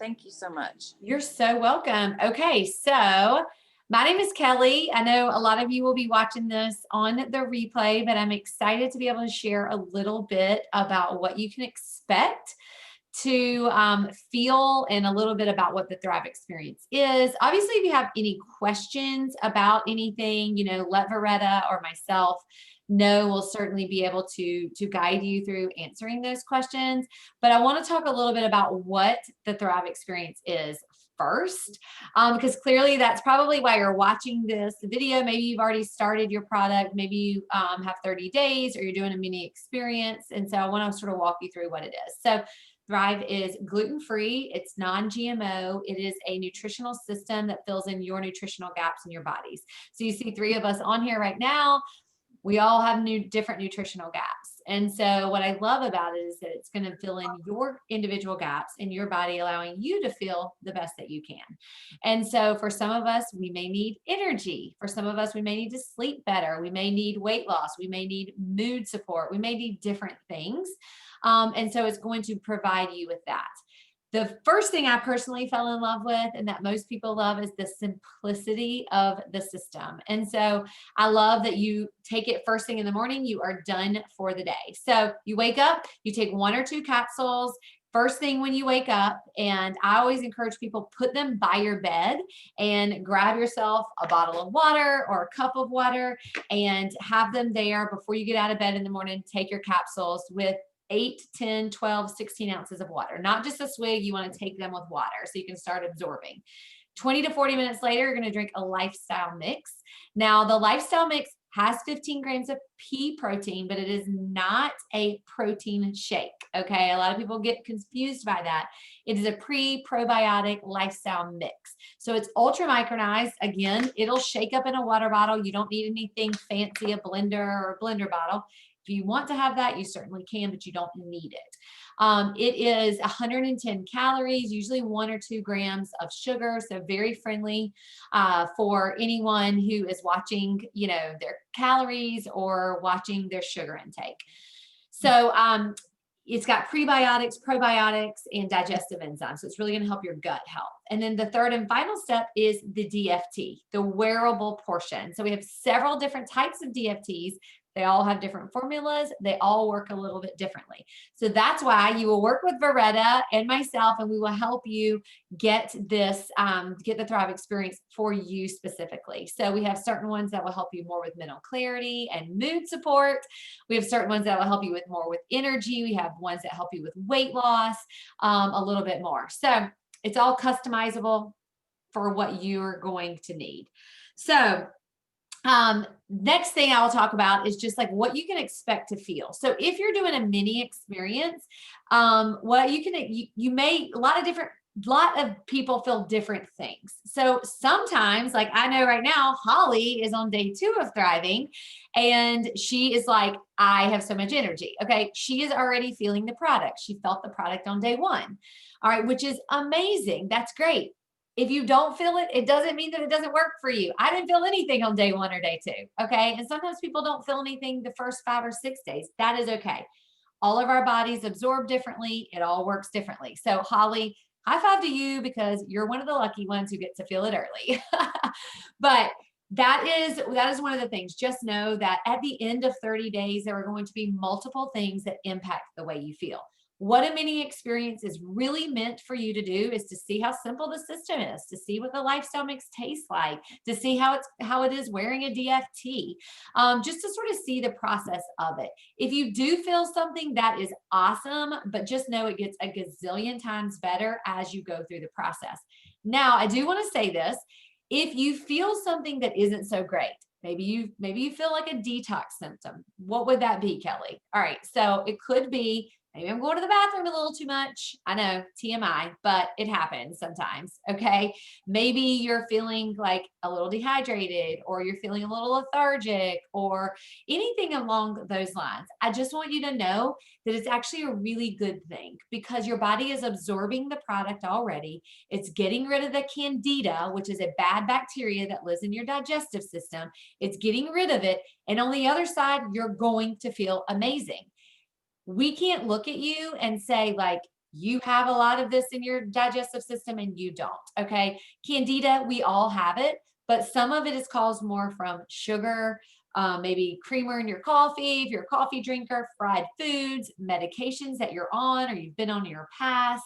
Thank you so much. You're so welcome. Okay, so my name is Kelly. I know a lot of you will be watching this on the replay, but I'm excited to be able to share a little bit about what you can expect to feel and a little bit about what the Thrive experience is. Obviously, if you have any questions about anything, let Veretta or myself know. We'll certainly be able to guide you through answering those questions. But I want to talk a little bit about what the Thrive experience is first, because clearly that's probably why you're watching this video. Maybe you've already started your product. Maybe you have 30 days or you're doing a mini experience. And so I want to sort of walk you through what it is. So Thrive is gluten-free, it's non-GMO, it is a nutritional system that fills in your nutritional gaps in your bodies. So you see 3 of us on here right now. We all have different nutritional gaps. And so what I love about it is that it's going to fill in your individual gaps in your body, allowing you to feel the best that you can. And so for some of us, we may need energy. For some of us, we may need to sleep better. We may need weight loss. We may need mood support. We may need different things. And so it's going to provide you with that. The first thing I personally fell in love with and that most people love is the simplicity of the system. And so I love that you take it first thing in the morning, you are done for the day. So you wake up, you take 1 or 2 capsules first thing when you wake up. And I always encourage people, put them by your bed and grab yourself a bottle of water or a cup of water and have them there before you get out of bed in the morning. Take your capsules with 8, 10, 12, 16 ounces of water, not just a swig. You want to take them with water so you can start absorbing. 20 to 40 minutes later, you're going to drink a lifestyle mix. Now, the lifestyle mix has 15 grams of pea protein, but it is not a protein shake. Okay. A lot of people get confused by that. It is a pre-probiotic lifestyle mix. So it's ultra micronized. Again, it'll shake up in a water bottle. You don't need anything fancy, a blender or a blender bottle. If you want to have that, you certainly can, but you don't need it. It is 110 calories, usually 1 or 2 grams of sugar. So very friendly for anyone who is watching, their calories or watching their sugar intake. So it's got prebiotics, probiotics, and digestive enzymes. So it's really going to help your gut health. And then the third and final step is the DFT, the wearable portion. So we have several different types of DFTs. They all have different formulas. They all work a little bit differently. So that's why you will work with Veretta and myself, and we will help you get this, get the Thrive experience for you specifically. So we have certain ones that will help you more with mental clarity and mood support. We have certain ones that will help you with more with energy. We have ones that help you with weight loss, a little bit more. So it's all customizable for what you're going to need. So next thing I will talk about is just like what you can expect to feel. So if you're doing a mini experience, what you can, you may, a lot of people feel different things. So sometimes, like I know right now, Holly is on day 2 of Thriving and she is like, I have so much energy. Okay. She is already feeling the product. She felt the product on day 1. All right. Which is amazing. That's great. If you don't feel it, it doesn't mean that it doesn't work for you. I didn't feel anything on day 1 or day 2. Okay. And sometimes people don't feel anything the first 5 or 6 days. That is okay. All of our bodies absorb differently. It all works differently. So Holly, high five to you because you're one of the lucky ones who get to feel it early. But that is one of the things. Just know that at the end of 30 days, there are going to be multiple things that impact the way you feel. What a mini experience is really meant for you to do is to see how simple the system is, to see what the lifestyle mix tastes like, to see how it is wearing a DFT, just to sort of see the process of it. If you do feel something, that is awesome, but just know it gets a gazillion times better as you go through the process. Now, I do want to say this. If you feel something that isn't so great, maybe you feel like a detox symptom. What would that be, Kelly? All right, so it could be, maybe I'm going to the bathroom a little too much. I know, TMI, but it happens sometimes, okay? Maybe you're feeling like a little dehydrated or you're feeling a little lethargic or anything along those lines. I just want you to know that it's actually a really good thing because your body is absorbing the product already. It's getting rid of the candida, which is a bad bacteria that lives in your digestive system. It's getting rid of it. And on the other side, you're going to feel amazing. We can't look at you and say like, You have a lot of this in your digestive system and you don't. Okay. Candida, we all have it, but some of it is caused more from sugar, maybe creamer in your coffee, if you're a coffee drinker, fried foods, medications that you're on or you've been on in your past.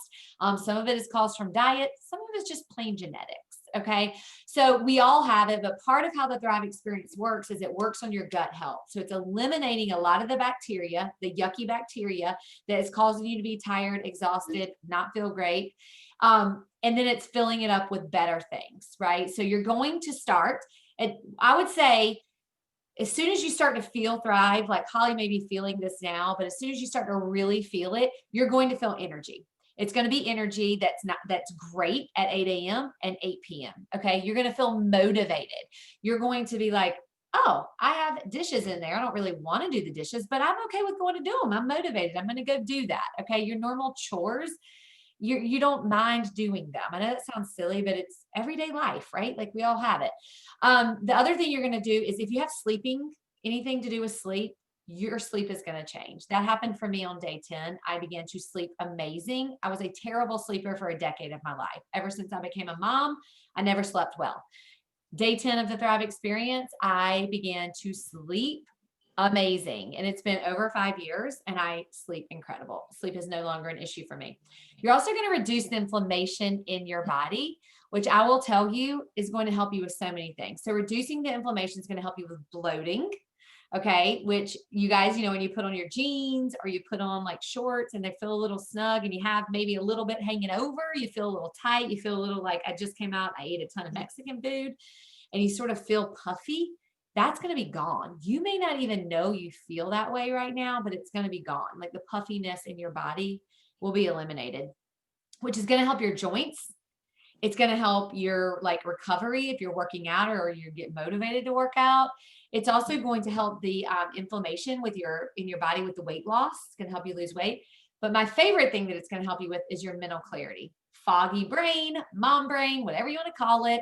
Some of it is caused from diet. Some of it is just plain genetics. Okay. So we all have it, but part of how the Thrive experience works is it works on your gut health. So it's eliminating a lot of the bacteria, the yucky bacteria that is causing you to be tired, exhausted, not feel great. And then it's filling it up with better things, right? So you're going to start, I would say, as soon as you start to feel Thrive, like Holly may be feeling this now, but as soon as you start to really feel it, you're going to feel energy. It's going to be energy that's great at 8 a.m. and 8 p.m. Okay. You're going to feel motivated. You're going to be like, oh, I have dishes in there. I don't really want to do the dishes, but I'm okay with going to do them. I'm motivated. I'm going to go do that. Okay. Your normal chores, you don't mind doing them. I know that sounds silly, but it's everyday life, right? Like we all have it. The other thing you're going to do is if you have sleeping, anything to do with sleep, your sleep is going to change. That happened for me on day 10. I began to sleep amazing. I was a terrible sleeper for a decade of my life. Ever since I became a mom, I never slept well. Day 10 of the Thrive experience, I began to sleep amazing. And it's been over 5 years and I sleep incredible. Sleep is no longer an issue for me. You're also going to reduce the inflammation in your body, which I will tell you is going to help you with so many things. So reducing the inflammation is going to help you with bloating. Okay. Which you guys, when you put on your jeans or you put on like shorts and they feel a little snug and you have maybe a little bit hanging over, you feel a little tight, you feel a little like I just came out, I ate a ton of Mexican food and you sort of feel puffy. That's going to be gone. You may not even know you feel that way right now, but it's going to be gone. Like the puffiness in your body will be eliminated, which is going to help your joints. It's going to help your like recovery if you're working out or you get motivated to work out. It's also going to help the inflammation in your body with the weight loss. It's going to help you lose weight. But my favorite thing that it's going to help you with is your mental clarity. Foggy brain, mom brain, whatever you want to call it.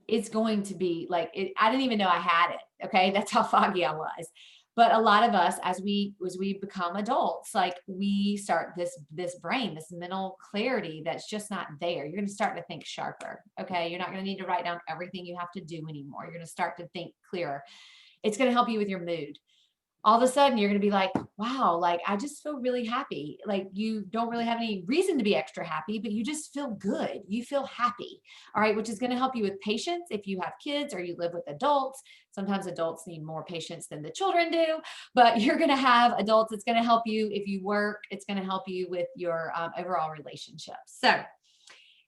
It's going to be like, I didn't even know I had it. Okay. That's how foggy I was. But a lot of us, as we become adults, like we start this brain, this mental clarity that's just not there. You're going to start to think sharper. Okay. You're not going to need to write down everything you have to do anymore. You're going to start to think clearer. It's going to help you with your mood. All of a sudden you're going to be like, wow, like I just feel really happy. Like you don't really have any reason to be extra happy, but you just feel good. You feel happy. All right. Which is going to help you with patience. If you have kids or you live with adults, sometimes adults need more patience than the children do, but you're going to have adults. It's going to help you if you work, it's going to help you with your overall relationships. So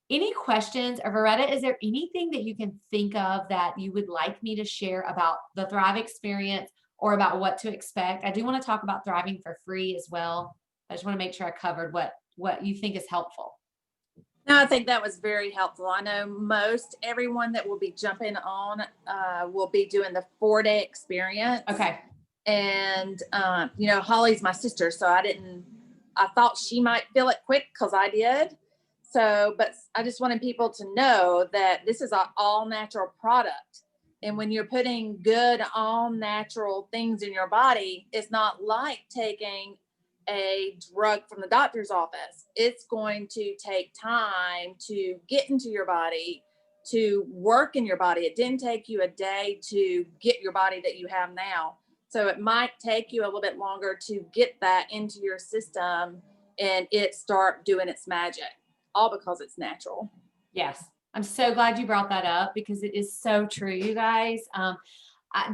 any questions? Or Veretta, is there anything that you can think of that you would like me to share about the Thrive experience or about what to expect? I do want to talk about thriving for free as well. I just want to make sure I covered what you think is helpful. No, I think that was very helpful. I know most everyone that will be jumping on will be doing the 4-day experience. Okay. And, Holly's my sister, so I thought she might feel it quick because I did. So, but I just wanted people to know that this is an all natural product. And when you're putting good, all natural things in your body, it's not like taking a drug from the doctor's office. It's going to take time to get into your body, to work in your body. It didn't take you a day to get your body that you have now. So it might take you a little bit longer to get that into your system and it start doing its magic, all because it's natural. Yes. I'm so glad you brought that up because it is so true, you guys.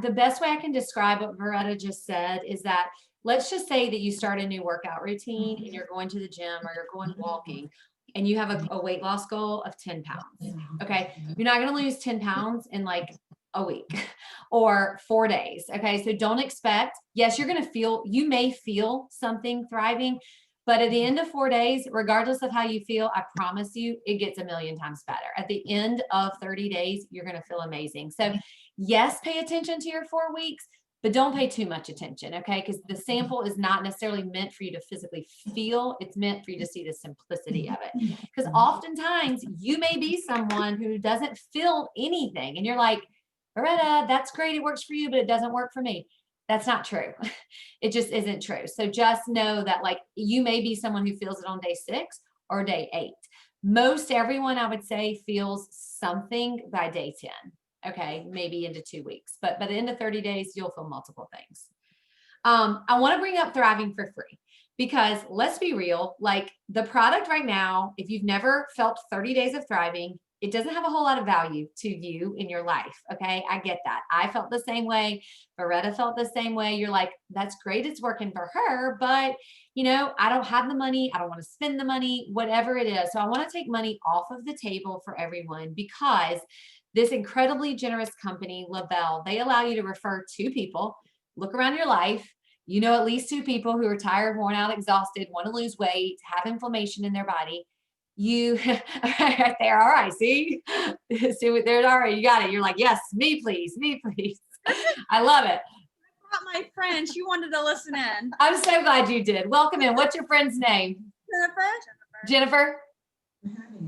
The best way I can describe what Veretta just said is that let's just say that you start a new workout routine and you're going to the gym or you're going walking and you have a weight loss goal of 10 pounds. Okay. You're not going to lose 10 pounds in like a week or 4 days. Okay. So don't expect, yes, you may feel something thriving, but at the end of 4 days, regardless of how you feel, I promise you, it gets a million times better. At the end of 30 days, you're going to feel amazing. So yes, pay attention to your 4 weeks, but don't pay too much attention. Okay. Because the sample is not necessarily meant for you to physically feel. It's meant for you to see the simplicity of it. Because oftentimes you may be someone who doesn't feel anything. And you're like, Veretta, that's great. It works for you, but it doesn't work for me. That's not true. It just isn't true. So just know that like you may be someone who feels it on day 6 or day 8. Most everyone, I would say, feels something by day 10. Okay, maybe into 2 weeks, but by the end of 30 days, you'll feel multiple things. I want to bring up thriving for free because let's be real, like the product right now, if you've never felt 30 days of thriving, it doesn't have a whole lot of value to you in your life. Okay. I get that. I felt the same way. Veretta felt the same way. You're like, that's great. It's working for her, but I don't have the money. I don't want to spend the money, whatever it is. So I want to take money off of the table for everyone because this incredibly generous company, Lavelle, they allow you to refer 2 people. Look around your life. At least 2 people who are tired, worn out, exhausted, want to lose weight, have inflammation in their body. You right there. All right. See, there's all right. You got it. You're like, yes, me, please. Me, please. I love it. I brought my friend. She wanted to listen in. I'm so glad you did. Welcome in. What's your friend's name? Jennifer.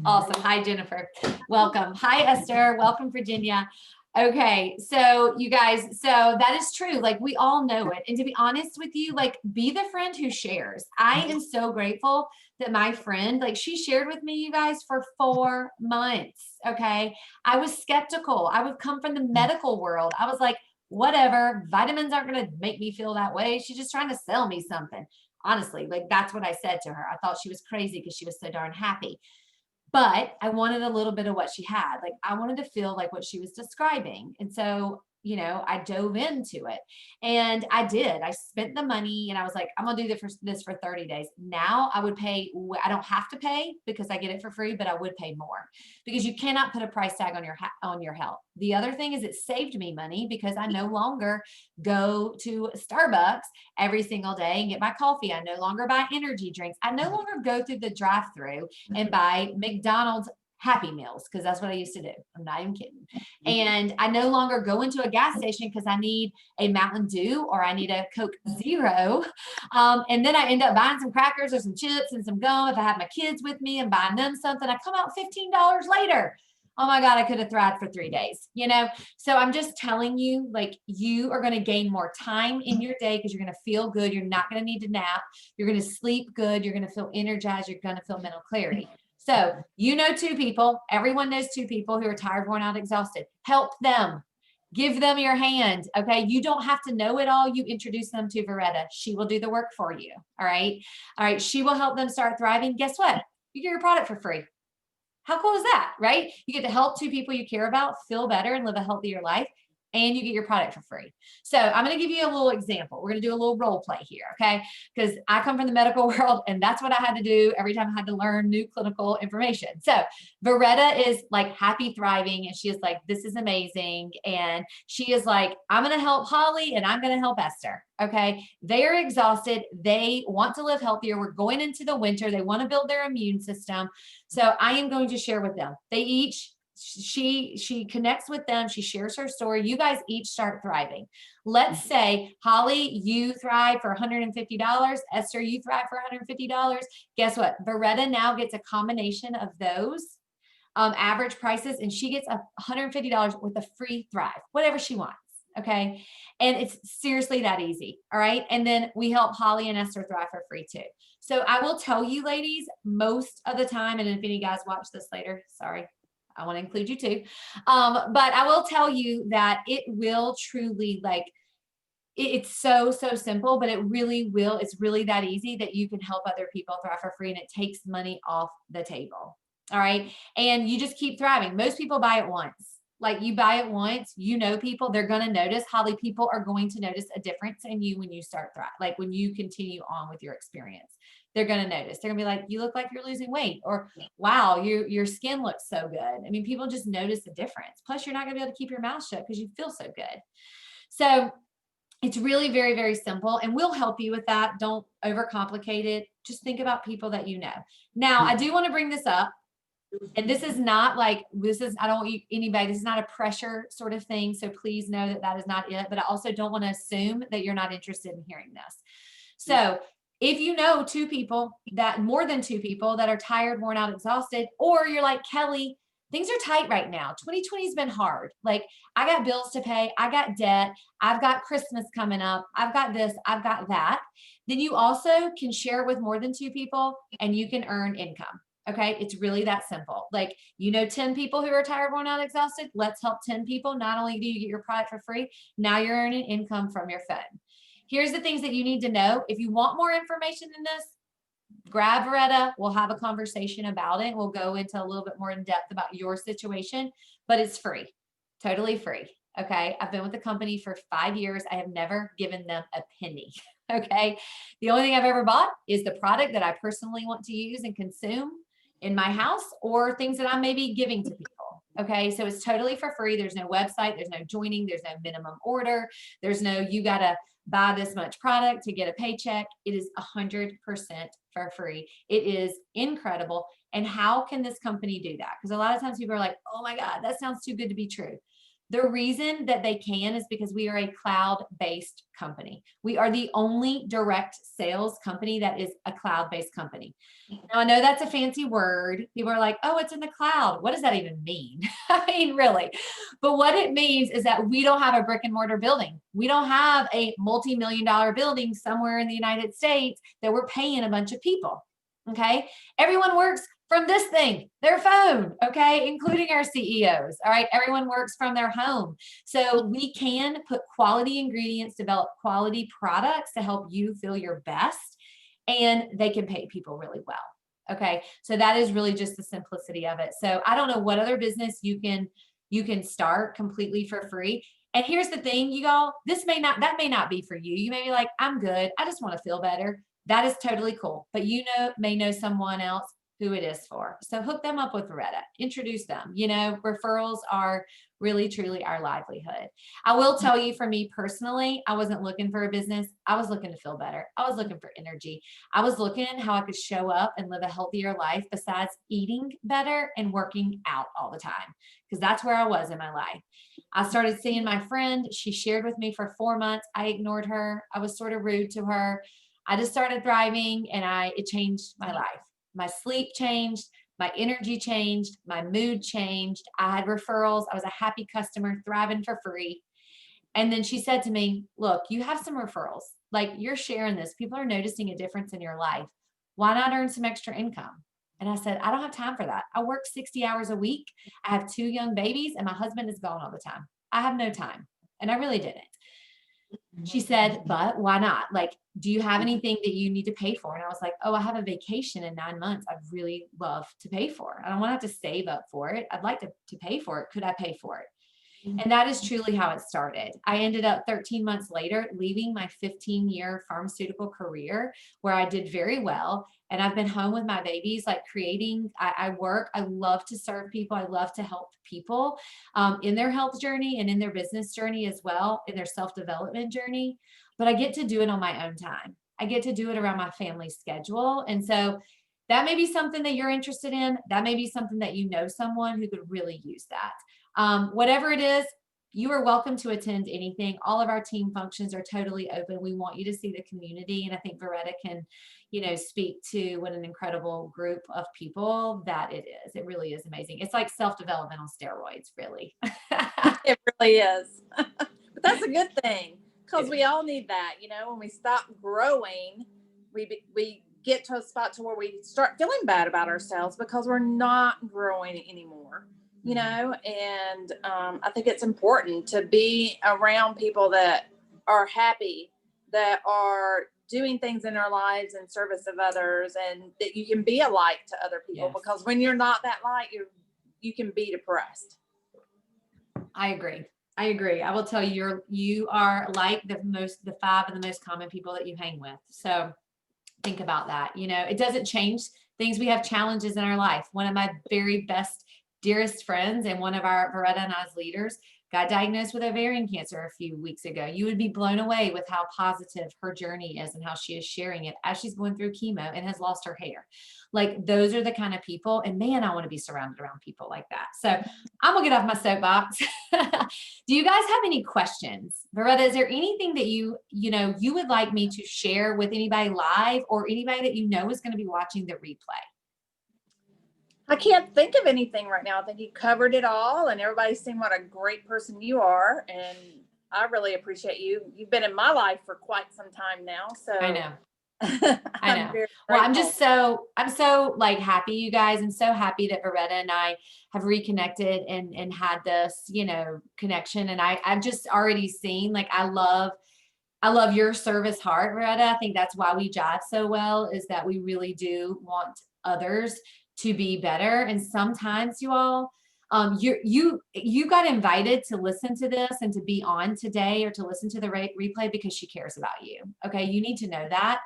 Awesome. Hi, Jennifer. Welcome. Hi, Esther. Welcome, Virginia. Okay. So you guys, so that is true. Like we all know it. And to be honest with you, like be the friend who shares. I am so grateful that my friend, like she shared with me, you guys, for 4 months. Okay. I was skeptical. I would come from the medical world. I was like, whatever, vitamins aren't going to make me feel that way. She's just trying to sell me something. Honestly, like that's what I said to her. I thought she was crazy because she was so darn happy. But I wanted a little bit of what she had. Like I wanted to feel like what she was describing. And so, I dove into it and I did. I spent the money and I was like, I'm going to do this for 30 days. Now I would pay. I don't have to pay because I get it for free, but I would pay more because you cannot put a price tag on your health. The other thing is it saved me money because I no longer go to Starbucks every single day and get my coffee. I no longer buy energy drinks. I no longer go through the drive-through and buy McDonald's Happy Meals because that's what I used to do. I'm not even kidding. And I no longer go into a gas station because I need a Mountain Dew or I need a Coke Zero. And then I end up buying some crackers or some chips and some gum if I have my kids with me and buying them something. I come out $15 later. Oh my God, I could have thrived for 3 days, So I'm just telling you, like, you are going to gain more time in your day because you're going to feel good. You're not going to need to nap. You're going to sleep good. You're going to feel energized. You're going to feel mental clarity. So 2 people, everyone knows 2 people who are tired, worn out, exhausted. Help them. Give them your hand. Okay. You don't have to know it all. You introduce them to Veretta. She will do the work for you. All right. All right. She will help them start thriving. Guess what? You get your product for free. How cool is that, right? You get to help 2 people you care about feel better and live a healthier life, and you get your product for free. So I'm going to give you a little example. We're going to do a little role play here, okay? Because I come from the medical world, and that's what I had to do every time I had to learn new clinical information. So Veretta is like happy, thriving, and she is like, this is amazing. And she is like, I'm going to help Holly, and I'm going to help Esther. Okay. They are exhausted. They want to live healthier. We're going into the winter. They want to build their immune system. So I am going to share with them. She connects with them. She shares her story. You guys each start thriving. Let's say, Holly, you thrive for $150. Esther, you thrive for $150. Guess what? Veretta now gets a combination of those average prices, and she gets $150 with a free thrive, whatever she wants. Okay. And it's seriously that easy. All right. And then we help Holly and Esther thrive for free too. So I will tell you, ladies, most of the time, and if any guys watch this later, sorry, I want to include you too. But I will tell you that it will truly, like, it's so simple, but it really will. It's really that easy that you can help other people thrive for free, and it takes money off the table. All right. And you just keep thriving. Most people buy it once. Like you buy it once, people, they're going to notice. Holly, people are going to notice a difference in you when you start thrive. Like when you continue on with your experience, they're going to notice. They're going to be like, you look like you're losing weight, or wow, your skin looks so good. I mean, people just notice the difference. Plus you're not going to be able to keep your mouth shut because you feel so good. So it's really very, very simple, and we'll help you with that. Don't overcomplicate it. Just think about people that you know. Now, I do want to bring this up. And this is not like, I don't want anybody, this is not a pressure sort of thing. So please know that that is not it. But I also don't want to assume that you're not interested in hearing this. So if you know 2 people, more than 2 people that are tired, worn out, exhausted, or you're like, Kelly, things are tight right now. 2020 has been hard. Like, I got bills to pay. I got debt. I've got Christmas coming up. I've got this. I've got that. Then you also can share with more than 2 people and you can earn income. Okay. It's really that simple. Like, 10 people who are tired, worn out, exhausted. Let's help 10 people. Not only do you get your product for free, now you're earning income from your phone. Here's the things that you need to know. If you want more information than this, grab Veretta. We'll have a conversation about it. We'll go into a little bit more in depth about your situation, but it's free, totally free. Okay. I've been with the company for 5 years. I have never given them a penny. Okay. The only thing I've ever bought is the product that I personally want to use and consume in my house, or things that I'm maybe giving to people. Okay. So it's totally for free. There's no website. There's no joining. There's no minimum order. There's no, you got to buy this much product to get a paycheck. It is 100% for free. It is incredible. And how can this company do that? Because a lot of times people are like, oh my God, that sounds too good to be true. The reason that they can is because we are a cloud-based company. We are the only direct sales company that is a cloud-based company. Now, I know that's a fancy word. People are like, oh, it's in the cloud. What does that even mean? I mean, really. But what it means is that we don't have a brick and mortar building. We don't have a multi-million-dollar building somewhere in the United States that we're paying a bunch of people. Okay. Everyone works from this thing, their phone, okay, including our CEOs. All right. Everyone works from their home. So we can put quality ingredients, develop quality products to help you feel your best, and they can pay people really well. Okay. So that is really just the simplicity of it. So I don't know what other business you can start completely for free. And here's the thing, you all, that may not be for you. You may be like, I'm good. I just want to feel better. That is totally cool. But may know someone else who it is for. So hook them up with Veretta, introduce them. Referrals are really, truly our livelihood. I will tell you, for me personally, I wasn't looking for a business. I was looking to feel better. I was looking for energy. I was looking how I could show up and live a healthier life besides eating better and working out all the time, because that's where I was in my life. I started seeing my friend. She shared with me for 4 months. I ignored her. I was sort of rude to her. I just started thriving, and it changed my life. My sleep changed, my energy changed, my mood changed. I had referrals. I was a happy customer, thriving for free. And then she said to me, look, you have some referrals. Like, you're sharing this. People are noticing a difference in your life. Why not earn some extra income? And I said, I don't have time for that. I work 60 hours a week. I have 2 young babies, and my husband is gone all the time. I have no time. And I really didn't. She said, but why not? Like, do you have anything that you need to pay for? And I was like, oh, I have a vacation in 9 months. I'd really love to pay for. I don't want to have to save up for it. I'd like to pay for it. Could I pay for it? And that is truly how it started. I ended up 13 months later leaving my 15-year pharmaceutical career where I did very well. And I've been home with my babies, like creating, I work. I love to serve people. I love to help people in their health journey and in their business journey as well, in their self-development journey. But I get to do it on my own time. I get to do it around my family's schedule. And so that may be something that you're interested in. That may be something that you know someone who could really use that. Whatever it is, you are welcome to attend anything. All of our team functions are totally open. We want you to see the community. And I think Veretta can, speak to what an incredible group of people that it is. It really is amazing. It's like self-development on steroids, really. It really is. But that's a good thing, because we all need that. When we stop growing, we get to a spot to where we start feeling bad about ourselves because we're not growing anymore. And I think it's important to be around people that are happy, that are doing things in their lives in service of others, and that you can be a light to other people. Yes. Because when you're not that light, you can be depressed. I agree. I will tell you, you are like the 5 of the most common people that you hang with. So think about that. It doesn't change things. We have challenges in our life. One of my very best, dearest friends and one of our Veretta and I's leaders got diagnosed with ovarian cancer a few weeks ago. You would be blown away with how positive her journey is and how she is sharing it as she's going through chemo and has lost her hair. Like, those are the kind of people, and man, I want to be surrounded around people like that. So I'm gonna get off my soapbox. Do you guys have any questions? Veretta, is there anything that you would like me to share with anybody live, or anybody that is going to be watching the replay? I can't think of anything right now. I think you covered it all, and everybody's seen what a great person you are. And I really appreciate you. You've been in my life for quite some time now. So I know. I know. very Well, I'm grateful. so like happy, you guys, and so happy that Veretta and I have reconnected and had this, connection. And I've just already seen, like, I love your service heart, Veretta. I think that's why we jive so well, is that we really do want others to be better. And sometimes, you all, you got invited to listen to this and to be on today, or to listen to the replay, because she cares about you. Okay, you need to know that.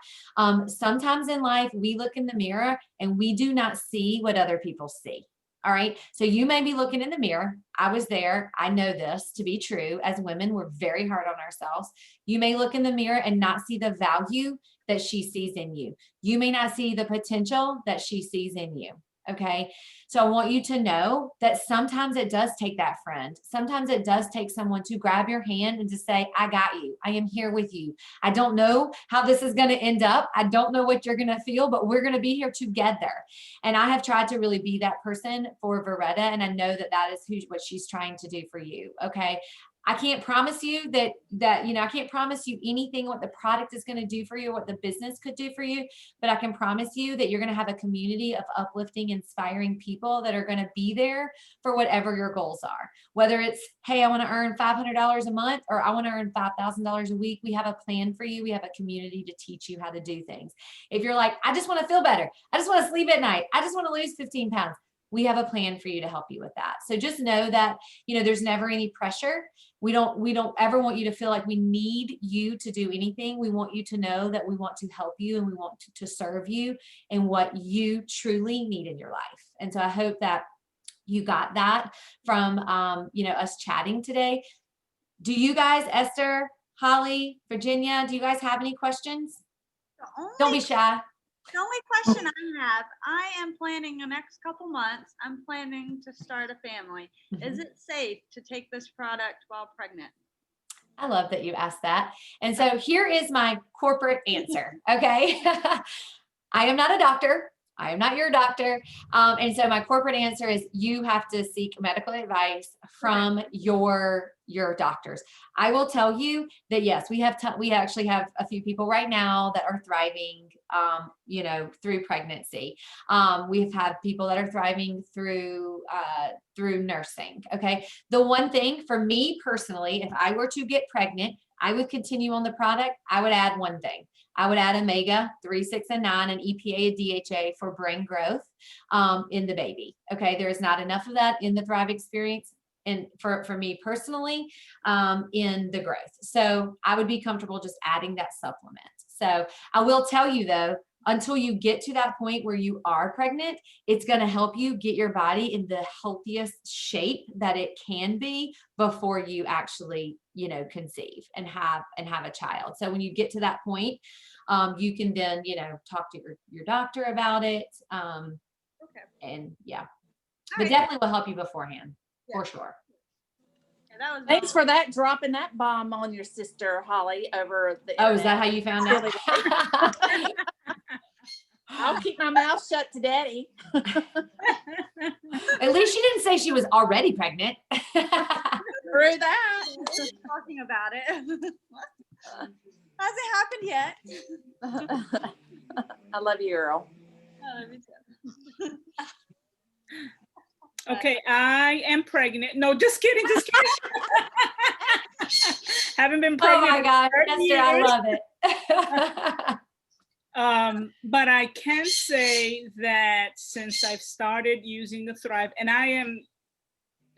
Sometimes in life, we look in the mirror and we do not see what other people see. All right. So you may be looking in the mirror. I was there. I know this to be true. As women, we're very hard on ourselves. You may look in the mirror and not see the value that she sees in you. You may not see the potential that she sees in you. Okay. So I want you to know that sometimes it does take that friend. Sometimes it does take someone to grab your hand and to say, I got you. I am here with you. I don't know how this is going to end up. I don't know what you're going to feel, but we're going to be here together. And I have tried to really be that person for Veretta. And I know that that is what she's trying to do for you. Okay. I can't promise you that, I can't promise you anything, what the product is going to do for you, what the business could do for you, but I can promise you that you're going to have a community of uplifting, inspiring people that are going to be there for whatever your goals are. Whether it's, hey, I want to earn $500 a month, or I want to earn $5,000 a week, we have a plan for you. We have a community to teach you how to do things. If you're like, I just want to feel better, I just want to sleep at night, I just want to lose 15 pounds, we have a plan for you to help you with that. So just know that, there's never any pressure. We don't ever want you to feel like we need you to do anything. We want you to know that we want to help you, and we want to serve you in what you truly need in your life. And so I hope that you got that from, us chatting today. Do you guys, Esther, Holly, Virginia, do you guys have any questions? Don't be shy. The only question I have, I am planning the next couple months, I'm planning to start a family. Is it safe to take this product while pregnant? I love that you asked that. And so here is my corporate answer. Okay. I am not a doctor. I am not your doctor. And so my corporate answer is, you have to seek medical advice from your doctors. I will tell you that, yes, we actually have a few people right now that are thriving, through pregnancy. We've had people that are thriving through nursing. Okay. The one thing for me personally, if I were to get pregnant, I would continue on the product. I would add one thing. I would add omega 3, 6, and 9, and EPA and DHA for brain growth in the baby. Okay, there is not enough of that in the Thrive experience, and for me personally, in the growth. So I would be comfortable just adding that supplement. So I will tell you though, until you get to that point where you are pregnant, it's going to help you get your body in the healthiest shape that it can be before you actually, conceive and have a child. So when you get to that point, you can then, talk to your doctor about it. Okay. And yeah, All but right. definitely will help you beforehand, for sure. Yeah, that was Thanks for that, dropping that bomb on your sister, Holly, over the Oh, internet. is that how you found out? I'll keep my mouth shut to Daddy. At least she didn't say she was already pregnant. Through that. talking about it. Hasn't happened yet. I love you, Earl. I love you too. Okay, I am pregnant. No, just kidding, just kidding. Haven't been Oh pregnant. my God, in 30 Esther, I years. love it. But I can say that since I've started using the Thrive, and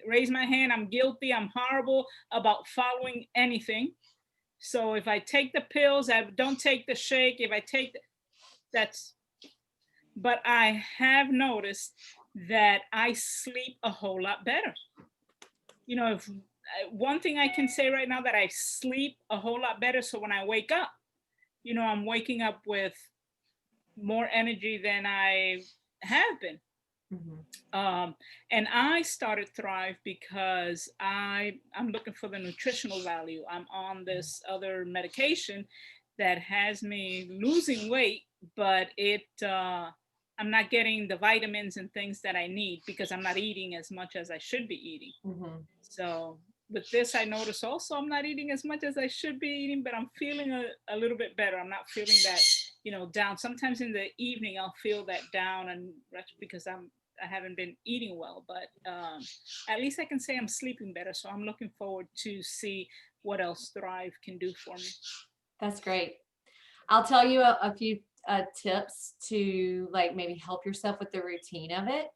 raise my hand, I'm guilty, I'm horrible about following anything. So if I take the pills, I don't take the shake. If I take but I have noticed that I sleep a whole lot better. One thing I can say right now, that I sleep a whole lot better. So when I wake up, I'm waking up with more energy than I have been. Mm-hmm. And I started Thrive because I'm looking for the nutritional value. I'm on this other medication that has me losing weight, but I'm not getting the vitamins and things that I need because I'm not eating as much as I should be eating. Mhm. So with this, I notice also I'm not eating as much as I should be eating, but I'm feeling a little bit better. I'm not feeling that, down. Sometimes in the evening, I'll feel that down and because I haven't been eating well, but at least I can say I'm sleeping better. So I'm looking forward to see what else Thrive can do for me. That's great. I'll tell you a few tips to like maybe help yourself with the routine of it.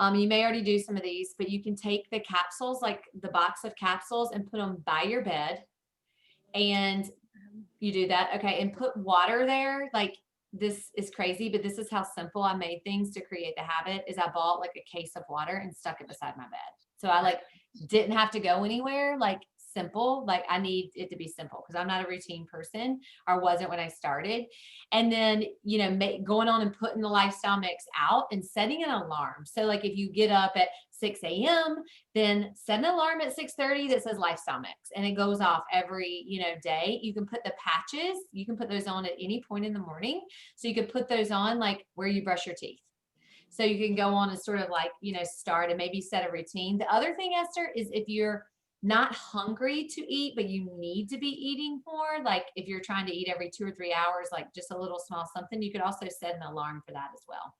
You may already do some of these, but you can take the capsules, like the box of capsules, and put them by your bed. And you do that, okay? And put water there. Like, this is crazy, but this is how simple I made things to create the habit. Is I bought like a case of water and stuck it beside my bed, so I like didn't have to go anywhere. Like, simple. Like, I need it to be simple because I'm not a routine person, or wasn't when I started. And then, going on and putting the lifestyle mix out and setting an alarm. So like, if you get up at 6 a.m., then set an alarm at 6:30 that says lifestyle mix, and it goes off every, day. You can put the patches, you can put those on at any point in the morning. So you could put those on like where you brush your teeth. So you can go on and sort of like, start and maybe set a routine. The other thing, Esther, is if you're not hungry to eat, but you need to be eating more, like if you're trying to eat every 2 or 3 hours, like just a little small something, you could also set an alarm for that as well.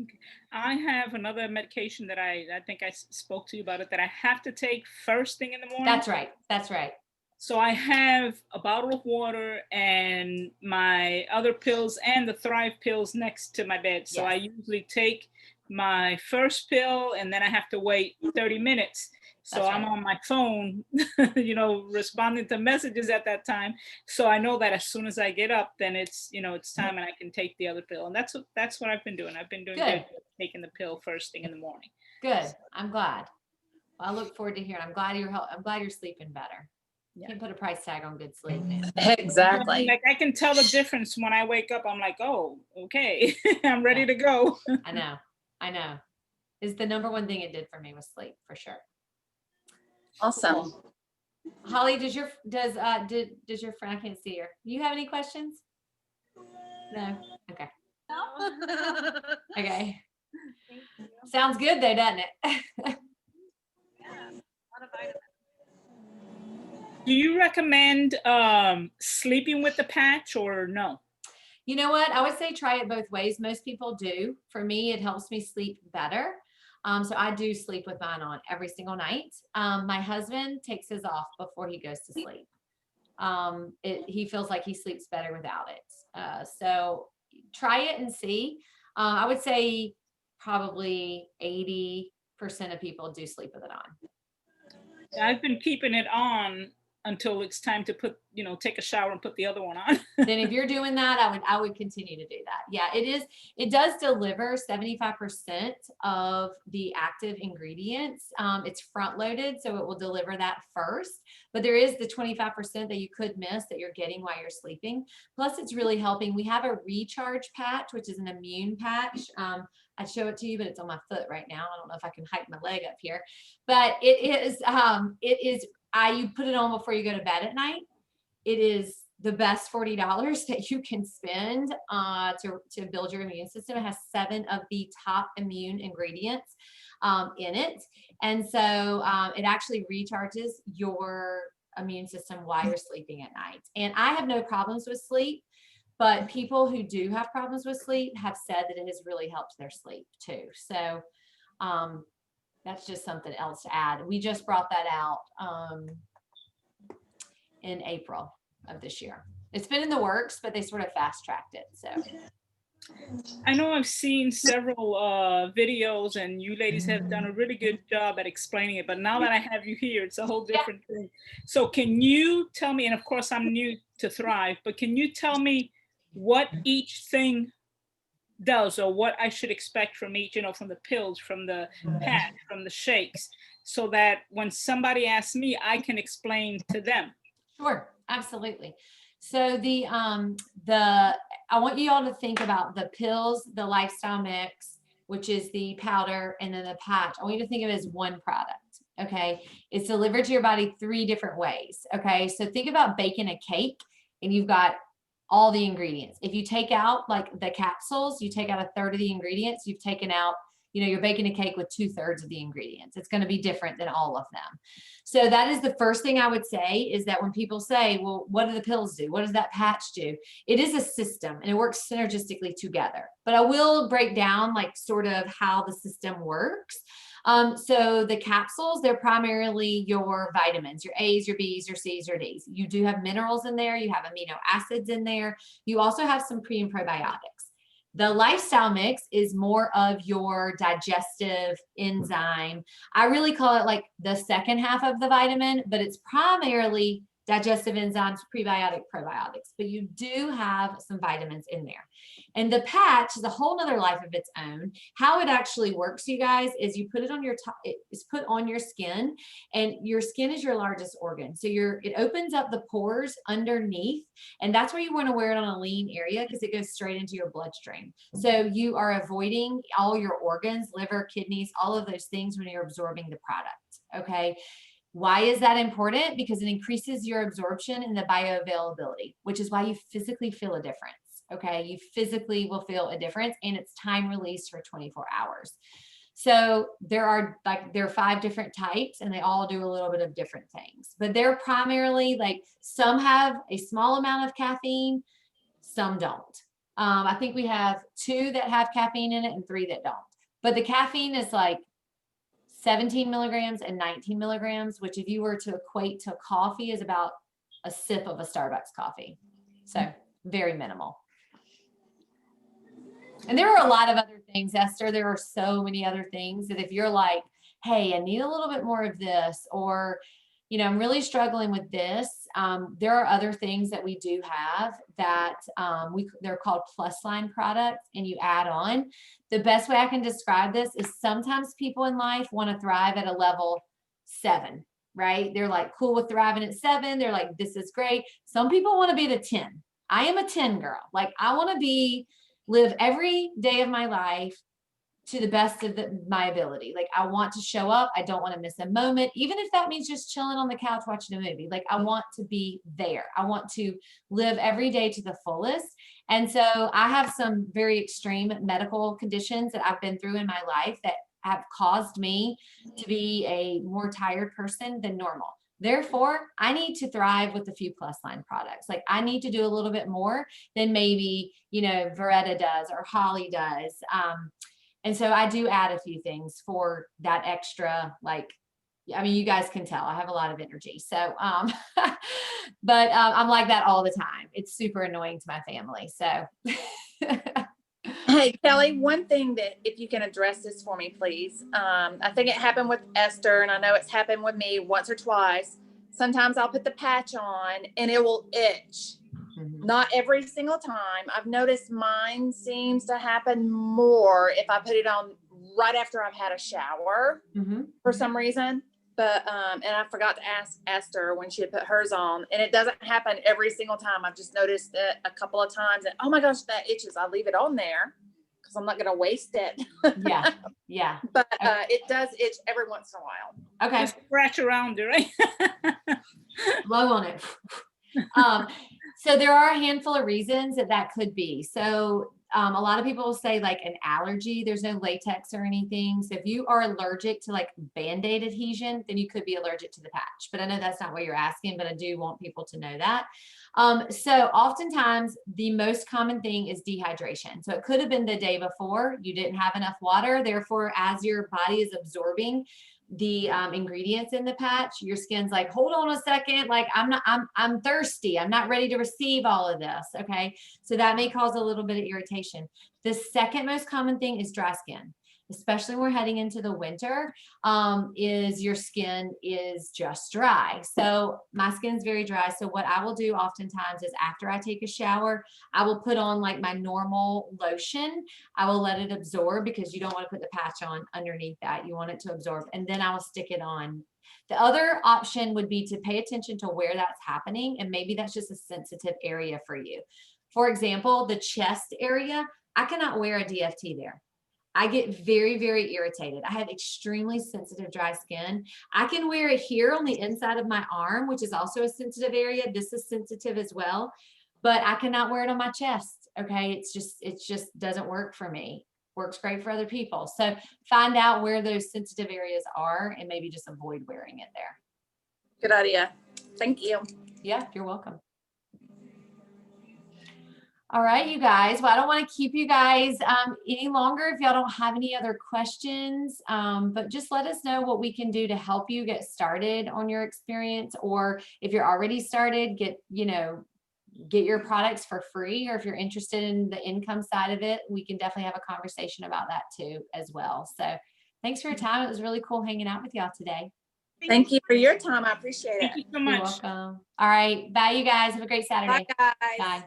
Okay. I have another medication that I think I spoke to you about it, that I have to take first thing in the morning. That's right. That's right. So I have a bottle of water and my other pills and the Thrive pills next to my bed. So I usually take my first pill and then I have to wait 30 minutes. So That's I'm right. on my phone, responding to messages at that time. So I know that as soon as I get up, then it's time and I can take the other pill. And that's what I've been doing. I've been doing good, taking the pill first thing in the morning. Good. I'm glad. Well, I look forward to hearing. I'm glad you're sleeping better. You can't put a price tag on good sleep, man. Exactly. Like, I can tell the difference when I wake up. I'm like, oh, okay, I'm ready to go. I know. It's the number one thing it did for me was sleep, for sure. Awesome. Cool. Holly, does your friend, I can't see her. Do you have any questions? No. Okay. No. Okay. Sounds good though, doesn't it? Yeah, a lot of vitamins. Do you recommend sleeping with the patch or no? You know what? I would say try it both ways. Most people do. For me, it helps me sleep better. So I do sleep with mine on every single night. My husband takes his off before he goes to sleep. He feels like he sleeps better without it. So try it and see. I would say probably 80% of people do sleep with it on. I've been keeping it on until it's time to take a shower and put the other one on. Then if you're doing that, I would continue to do that. Yeah, it does deliver 75% of the active ingredients. It's front loaded, so it will deliver that first, but there is the 25% that you could miss that you're getting while you're sleeping. Plus it's really helping. We have a recharge patch, which is an immune patch. I'd show it to you, but it's on my foot right now. I don't know if I can hike my leg up here, but you put it on before you go to bed at night. It is the best $40 that you can spend to build your immune system. It has 7 of the top immune ingredients in it. And so it actually recharges your immune system while you're sleeping at night. And I have no problems with sleep, but people who do have problems with sleep have said that it has really helped their sleep too. So that's just something else to add. We just brought that out in April of this year. It's been in the works, but they sort of fast tracked it. So I know I've seen several videos and you ladies have done a really good job at explaining it, but now that I have you here, it's a whole different thing. So can you tell me, and of course I'm new to Thrive, but can you tell me what each thing does or what I should expect from each, from the pills, from the patch, from the shakes, so that when somebody asks me, I can explain to them? Sure, absolutely. So I want you all to think about the pills, the lifestyle mix, which is the powder, and then the patch. I want you to think of it as one product. Okay. It's delivered to your body 3 different ways. Okay. So think about baking a cake and you've got all the ingredients. If you take out like the capsules, you take out a third of the ingredients, you've taken out, you're baking a cake with 2/3 of the ingredients. It's going to be different than all of them. So that is the first thing I would say, is that when people say, well, what do the pills do? What does that patch do? It is a system and it works synergistically together. But I will break down like sort of how the system works. So the capsules, they're primarily your vitamins, your A's, your B's, your C's, your D's. You do have minerals in there. You have amino acids in there. You also have some pre and probiotics. The lifestyle mix is more of your digestive enzyme. I really call it like the second half of the vitamin, but it's primarily digestive enzymes, prebiotic, probiotics, but you do have some vitamins in there. And the patch is a whole nother life of its own. How it actually works, you guys, is you put it on your top, it's put on your skin, and your skin is your largest organ. So it opens up the pores underneath, and that's where you want to wear it on a lean area because it goes straight into your bloodstream. So you are avoiding all your organs, liver, kidneys, all of those things when you're absorbing the product. Okay. Why is that important? Because it increases your absorption and the bioavailability, which is why you physically feel a difference. Okay. You physically will feel a difference, and it's time released for 24 hours. So there are 5 different types, and they all do a little bit of different things, but they're primarily like, some have a small amount of caffeine, some don't. I think we have 2 that have caffeine in it and 3 that don't, but the caffeine is like 17 milligrams and 19 milligrams, which if you were to equate to coffee is about a sip of a Starbucks coffee. So very minimal. And there are a lot of other things, Esther. There are so many other things that if you're like, hey, I need a little bit more of this, or, I'm really struggling with this. There are other things that we do have that they're called plus line products, and you add on. The best way I can describe this is sometimes people in life want to thrive at a level 7, right? They're like cool with thriving at 7. They're like, this is great. Some people want to be at a 10. I am a 10 girl. Like, I want to live every day of my life to the best of my ability. Like, I want to show up. I don't want to miss a moment, even if that means just chilling on the couch watching a movie. Like, I want to be there. I want to live every day to the fullest. And so I have some very extreme medical conditions that I've been through in my life that have caused me to be a more tired person than normal. Therefore, I need to thrive with a few plus line products. Like, I need to do a little bit more than maybe, Veretta does or Holly does. And so I do add a few things for that extra, you guys can tell I have a lot of energy. So, but I'm like that all the time. It's super annoying to my family. So. Hey, Kelly, one thing that if you can address this for me, please. I think it happened with Esther, and I know it's happened with me once or twice. Sometimes I'll put the patch on and it will itch. Mm-hmm. Not every single time. I've noticed mine seems to happen more if I put it on right after I've had a shower for some reason. But, and I forgot to ask Esther when she had put hers on, and it doesn't happen every single time. I've just noticed it a couple of times and, oh my gosh, that itches. I leave it on there because I'm not going to waste it. Yeah. Yeah. But it does itch every once in a while. Okay. Just scratch around it, right? Blow on it. So there are a handful of reasons that could be. So a lot of people will say like an allergy, there's no latex or anything. So if you are allergic to like Band-Aid adhesion, then you could be allergic to the patch. But I know that's not what you're asking, but I do want people to know that. So oftentimes the most common thing is dehydration. So it could have been the day before you didn't have enough water. Therefore, as your body is absorbing the ingredients in the patch, your skin's like, hold on a second, like I'm thirsty, I'm not ready to receive all of this. Okay, so that may cause a little bit of irritation. The second most common thing is dry skin, especially when we're heading into the winter, is your skin is just dry. So my skin's very dry. So what I will do oftentimes is after I take a shower, I will put on like my normal lotion. I will let it absorb because you don't want to put the patch on underneath that. You want it to absorb, and then I will stick it on. The other option would be to pay attention to where that's happening, and maybe that's just a sensitive area for you. For example, the chest area, I cannot wear a DFT there. I get very, very irritated. I have extremely sensitive dry skin. I can wear it here on the inside of my arm, which is also a sensitive area. This is sensitive as well. but I cannot wear it on my chest. Okay. It just doesn't work for me. Works great for other people. So find out where those sensitive areas are and maybe just avoid wearing it there. Good idea. Thank you. Yeah, you're welcome. All right, you guys. Well, I don't want to keep you guys any longer if y'all don't have any other questions, but just let us know what we can do to help you get started on your experience, or if you're already started, get your products for free, or if you're interested in the income side of it, we can definitely have a conversation about that too as well. So thanks for your time. It was really cool hanging out with y'all today. Thank you for your time. I appreciate Thank it. you so You're much. welcome. All right. Bye, you guys. Have a great Saturday. Bye, guys. Bye.